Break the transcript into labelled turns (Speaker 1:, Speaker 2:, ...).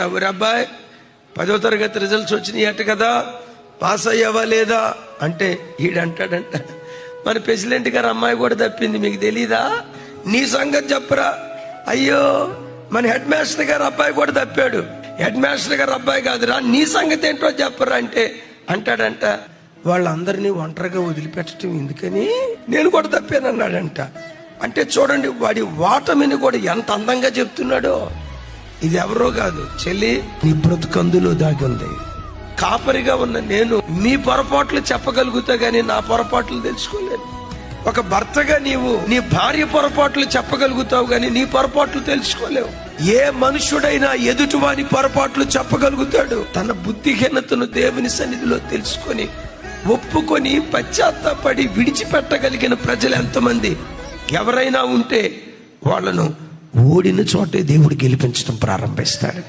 Speaker 1: ఎవరి అబ్బాయి 10వ తరగతి రిజల్ట్స్ వచ్చినాయి అట కదా, పాస్ అయ్యావా లేదా అంటే ఈడంటాడంట, మన ప్రెసిడెంట్ గారు అమ్మాయి కూడా తప్పింది, మీకు తెలీదా? నీ సంగతి చెప్పరా? అయ్యో మన హెడ్ మాస్టర్ గారు అబ్బాయి కూడా తప్పాడు. హెడ్ మాస్టర్ గారు అబ్బాయి కాదురా, నీ సంగతి ఏంటో చెప్పరా అంటే అంటాడంట, వాళ్ళందరినీ ఒంటరిగా వదిలిపెట్టడం ఎందుకని నేను కూడా తప్పాను అన్నాడంట. అంటే చూడండి వాడి ఓటమిని కూడా ఎంత అందంగా చెప్తున్నాడో. ఇది ఎవరో కాదు చెల్లి, నీ బ్రతుకందులో దాగి ఉంది. కాపరిగా ఉన్న నేను మీ పొరపాట్లు చెప్పగలుగుతా గానీ నా పొరపాట్లు తెలుసుకోలేను. ఒక భర్తగా నీవు నీ భార్య పొరపాట్లు చెప్పగలుగుతావు గానీ నీ పొరపాట్లు తెలుసుకోలేవు. ఏ మనుషుడైనా ఎదుటివాని పొరపాట్లు చెప్పగలుగుతాడు. తన బుద్ధిహీనతను దేవుని సన్నిధిలో తెలుసుకొని ఒప్పుకొని పశ్చాత్తాపడి విడిచిపెట్టగలిగిన ప్రజలు ఎంతమంది? ఎవరైనా ఉంటే వాళ్ళను ఓడిన చోటే దేవుడు గెలిపించడం ప్రారంభిస్తాడు.